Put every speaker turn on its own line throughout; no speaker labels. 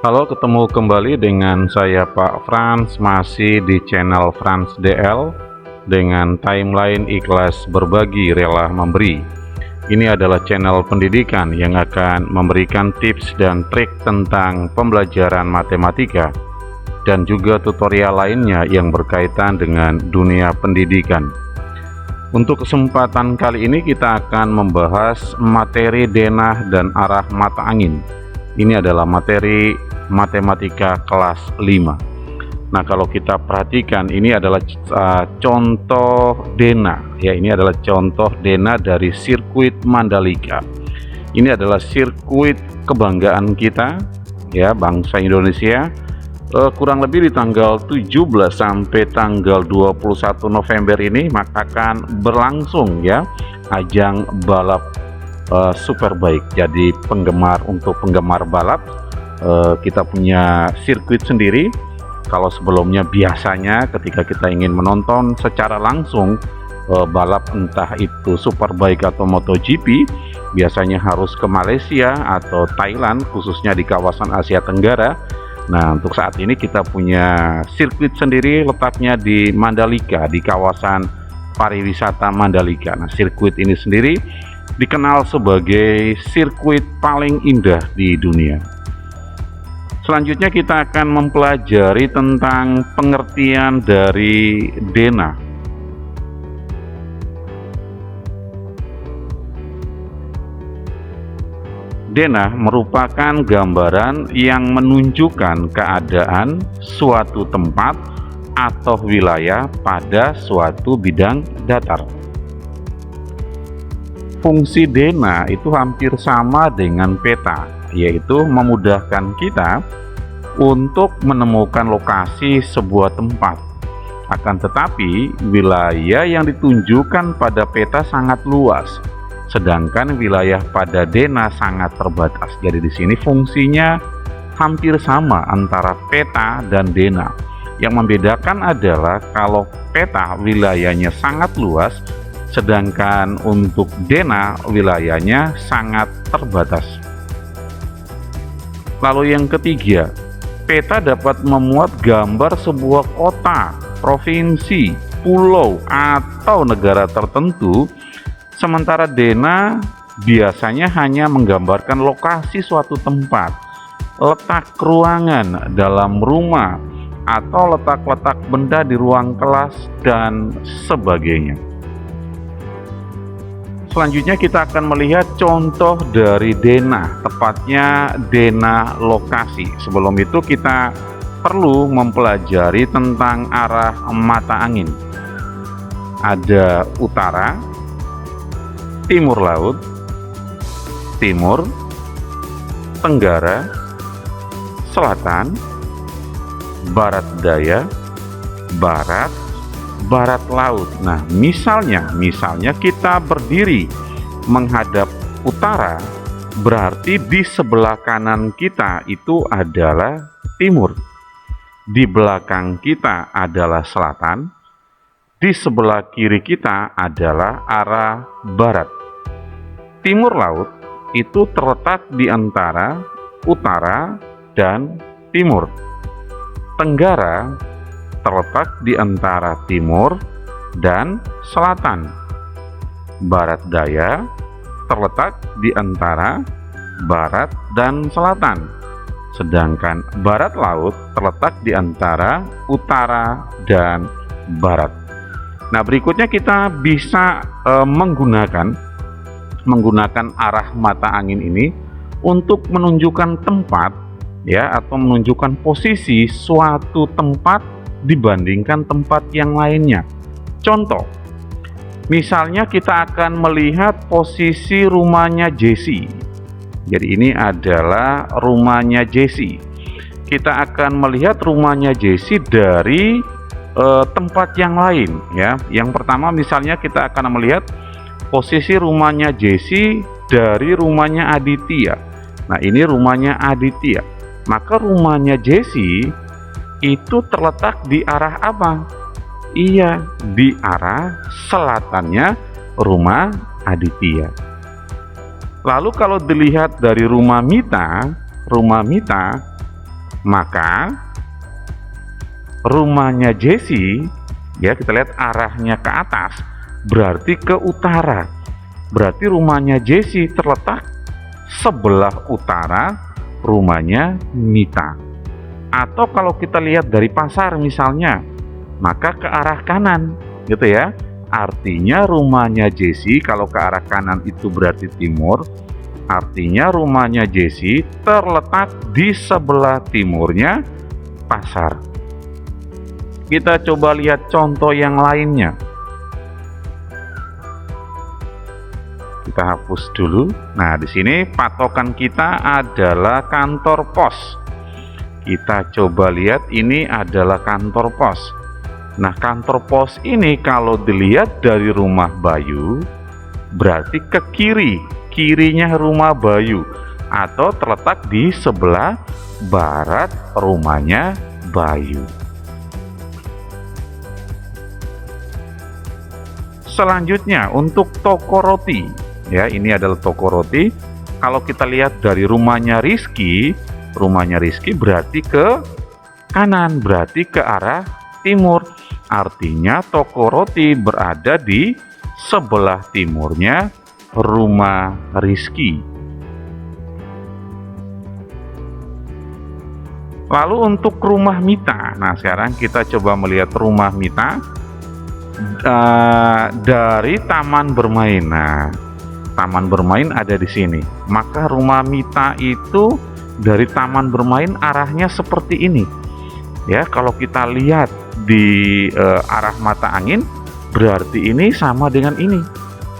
Halo, ketemu kembali dengan saya Pak Frans, masih di channel Frans DL dengan timeline ikhlas berbagi rela memberi. Ini adalah channel pendidikan yang akan memberikan tips dan trik tentang pembelajaran matematika dan juga tutorial lainnya yang berkaitan dengan dunia pendidikan. Untuk kesempatan kali ini kita akan membahas materi denah dan arah mata angin. Ini adalah materi matematika kelas 5. Nah, kalau kita perhatikan, ini adalah contoh denah ya. Ini adalah contoh denah dari sirkuit Mandalika. Ini adalah sirkuit kebanggaan kita ya, bangsa Indonesia. Kurang lebih di tanggal 17 sampai tanggal 21 November ini maka akan berlangsung ya ajang balap Superbike. Jadi untuk penggemar balap, kita punya sirkuit sendiri. Kalau sebelumnya biasanya ketika kita ingin menonton secara langsung balap, entah itu Superbike atau MotoGP, biasanya harus ke Malaysia atau Thailand, khususnya di kawasan Asia Tenggara. Nah, untuk saat ini kita punya sirkuit sendiri, letaknya di Mandalika, di kawasan pariwisata Mandalika. Nah, sirkuit ini sendiri dikenal sebagai sirkuit paling indah di dunia. Selanjutnya kita akan mempelajari tentang pengertian dari denah. Denah merupakan gambaran yang menunjukkan keadaan suatu tempat atau wilayah pada suatu bidang datar. Fungsi denah itu hampir sama dengan peta, yaitu memudahkan kita untuk menemukan lokasi sebuah tempat. Akan tetapi, wilayah yang ditunjukkan pada peta sangat luas, sedangkan wilayah pada denah sangat terbatas. Jadi di sini fungsinya hampir sama antara peta dan denah. Yang membedakan adalah kalau peta wilayahnya sangat luas, sedangkan untuk denah wilayahnya sangat terbatas. Lalu yang ketiga, peta dapat memuat gambar sebuah kota, provinsi, pulau, atau negara tertentu, sementara denah biasanya hanya menggambarkan lokasi suatu tempat, letak ruangan dalam rumah, atau letak-letak benda di ruang kelas, dan sebagainya. Selanjutnya kita akan melihat contoh dari denah, tepatnya denah lokasi. Sebelum itu kita perlu mempelajari tentang arah mata angin. Ada utara, timur laut, timur, tenggara, selatan, barat daya, barat, barat laut. Nah, misalnya kita berdiri menghadap utara, berarti di sebelah kanan kita itu adalah timur, di belakang kita adalah selatan, di sebelah kiri kita adalah arah barat. Timur laut itu terletak di antara utara dan timur. Tenggara terletak di antara timur dan selatan. Barat daya terletak di antara barat dan selatan. Sedangkan barat laut terletak di antara utara dan barat. Nah, berikutnya kita bisa menggunakan arah mata angin ini untuk menunjukkan tempat ya, atau menunjukkan posisi suatu tempat dibandingkan tempat yang lainnya. Contoh, misalnya kita akan melihat posisi rumahnya Jesse. Jadi ini adalah rumahnya Jesse. Kita akan melihat rumahnya Jesse dari tempat yang lain ya. Yang pertama, misalnya kita akan melihat posisi rumahnya Jesse dari rumahnya Aditya. Nah, ini rumahnya Aditya. Maka rumahnya Jesse itu terletak di arah apa? Iya, di arah selatannya rumah Aditya. Lalu kalau dilihat dari rumah Mita Maka rumahnya Jesse, ya kita lihat arahnya ke atas, berarti ke utara. Berarti rumahnya Jesse terletak sebelah utara rumahnya Mita. Atau kalau kita lihat dari pasar misalnya, maka ke arah kanan, gitu ya. Artinya rumahnya Jesse kalau ke arah kanan itu berarti timur. Artinya rumahnya Jesse terletak di sebelah timurnya pasar. Kita coba lihat contoh yang lainnya. Kita hapus dulu. Nah, di sini patokan kita adalah kantor pos. Kita coba lihat, ini adalah kantor pos. Nah, kantor pos ini kalau dilihat dari rumah Bayu berarti ke kiri, kirinya rumah Bayu, atau terletak di sebelah barat rumahnya Bayu. Selanjutnya untuk toko roti, ya ini adalah toko roti. Kalau kita lihat dari rumahnya Rizky berarti ke kanan, berarti ke arah timur. Artinya toko roti berada di sebelah timurnya rumah Rizky. Lalu untuk rumah Mita, nah sekarang kita coba melihat rumah Mita dari taman bermain. Nah, taman bermain ada di sini. Maka rumah Mita itu dari taman bermain arahnya seperti ini. Ya, kalau kita lihat di arah mata angin, berarti ini sama dengan ini.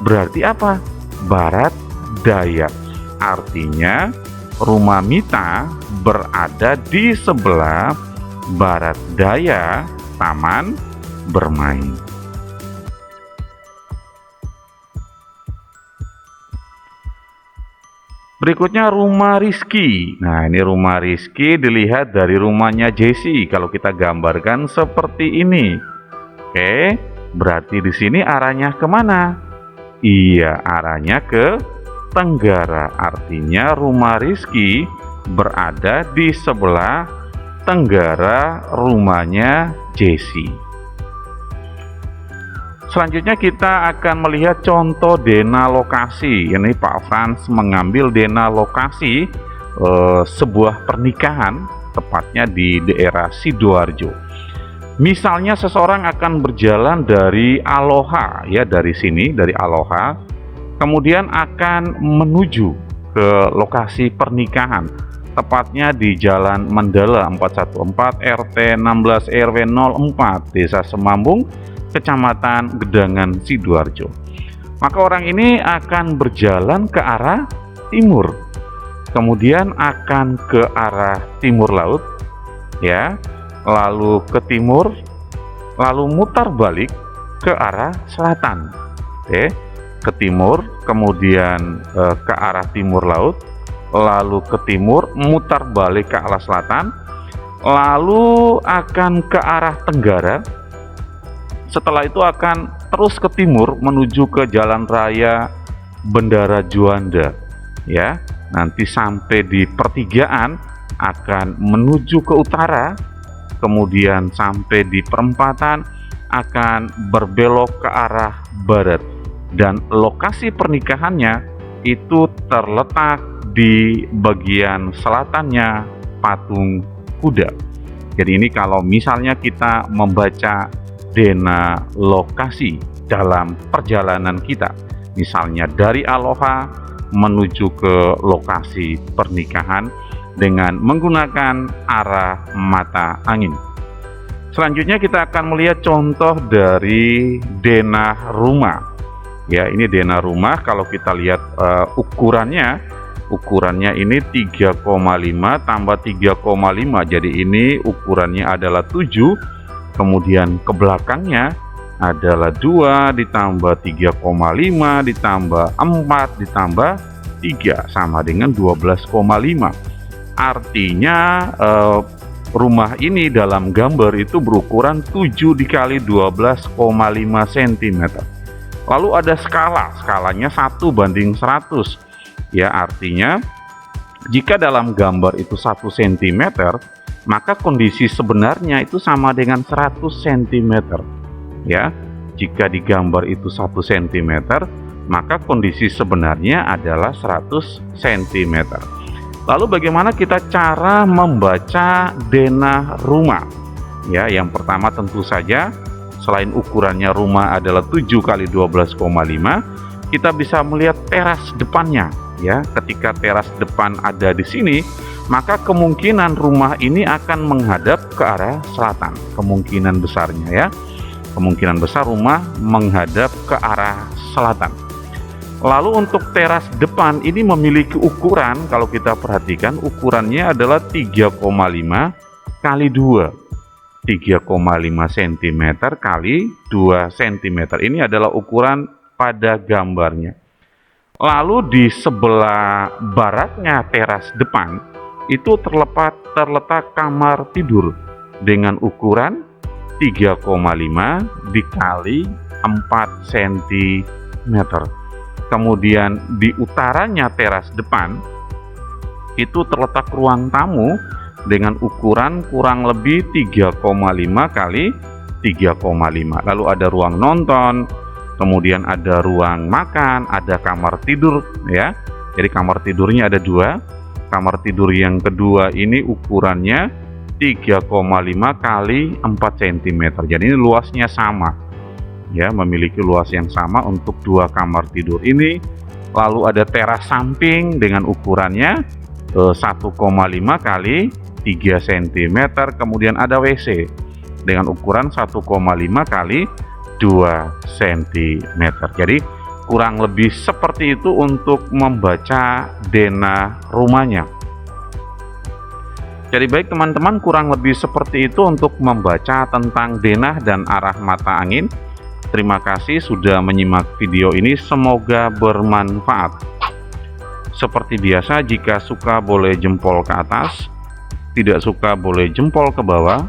Berarti apa? Barat daya. Artinya rumah Mita berada di sebelah barat daya taman bermain. Berikutnya rumah Rizky. Nah, ini rumah Rizky dilihat dari rumahnya Jesse. Kalau kita gambarkan seperti ini. Oke, berarti di sini arahnya kemana? Iya, arahnya ke tenggara. Artinya rumah Rizky berada di sebelah tenggara rumahnya Jesse. Selanjutnya kita akan melihat contoh dena lokasi. Ini Pak Frans mengambil dena lokasi sebuah pernikahan, tepatnya di daerah Sidoarjo. Misalnya seseorang akan berjalan dari Aloha, ya dari sini, dari Aloha, kemudian akan menuju ke lokasi pernikahan, tepatnya di Jalan Mandala 414 RT 16 RW 04 Desa Semambung, Kecamatan Gedangan, Sidoarjo. Maka orang ini akan berjalan ke arah timur, kemudian akan ke arah timur laut, ya, lalu ke timur, lalu mutar balik ke arah selatan. Oke, ke timur, kemudian ke arah timur laut, lalu ke timur, mutar balik ke arah selatan, lalu akan ke arah tenggara. Setelah itu akan terus ke timur menuju ke Jalan Raya Bendara Juanda, ya. Nanti sampai di pertigaan akan menuju ke utara, kemudian sampai di perempatan akan berbelok ke arah barat, dan lokasi pernikahannya itu terletak di bagian selatannya patung kuda. Jadi ini kalau misalnya kita membaca dena lokasi dalam perjalanan kita, misalnya dari Aloha menuju ke lokasi pernikahan dengan menggunakan arah mata angin. Selanjutnya kita akan melihat contoh dari denah rumah. Ya, ini denah rumah. Kalau kita lihat ukurannya ini 3,5 tambah 3,5. Jadi ini ukurannya adalah 7. Kemudian ke belakangnya adalah 2 ditambah 3,5 ditambah 4 ditambah 3 sama dengan 12,5. Artinya rumah ini dalam gambar itu berukuran 7 dikali 12,5 cm. Lalu ada skalanya 1:100. Ya, artinya jika dalam gambar itu 1 cm, maka kondisi sebenarnya itu sama dengan 100 cm ya. Jika digambar itu 1 cm, maka kondisi sebenarnya adalah 100 cm. Lalu bagaimana kita cara membaca denah rumah? Ya, yang pertama tentu saja selain ukurannya rumah adalah 7 kali 12,5, kita bisa melihat teras depannya ya. Ketika teras depan ada di sini, maka kemungkinan rumah ini akan menghadap ke arah selatan, kemungkinan besarnya ya. Kemungkinan besar rumah menghadap ke arah selatan. Lalu untuk teras depan ini memiliki ukuran, kalau kita perhatikan ukurannya adalah 3,5 kali 2, 3,5 cm kali 2 cm. Ini adalah ukuran pada gambarnya. Lalu di sebelah baratnya teras depan itu terletak kamar tidur dengan ukuran 3,5 dikali 4 cm. Kemudian di utaranya teras depan itu terletak ruang tamu dengan ukuran kurang lebih 3,5 kali 3,5. Lalu ada ruang nonton, kemudian ada ruang makan, ada kamar tidur ya. Jadi kamar tidurnya ada 2. Kamar tidur yang kedua ini ukurannya 3,5 kali 4 cm. Jadi ini luasnya sama ya, memiliki luas yang sama untuk 2 kamar tidur ini. Lalu ada teras samping dengan ukurannya 1,5 kali 3 cm. Kemudian ada WC dengan ukuran 1,5 kali 2 cm. Jadi kurang lebih seperti itu untuk membaca denah rumahnya. Jadi baik teman-teman, kurang lebih seperti itu untuk membaca tentang denah dan arah mata angin. Terima kasih sudah menyimak video ini, semoga bermanfaat. Seperti biasa, jika suka boleh jempol ke atas, tidak suka boleh jempol ke bawah,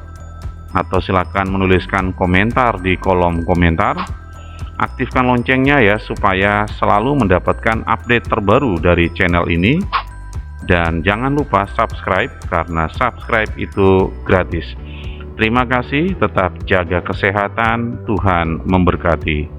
atau silakan menuliskan komentar di kolom komentar. Aktifkan loncengnya ya, supaya selalu mendapatkan update terbaru dari channel ini. Dan jangan lupa subscribe, karena subscribe itu gratis. Terima kasih, tetap jaga kesehatan, Tuhan memberkati.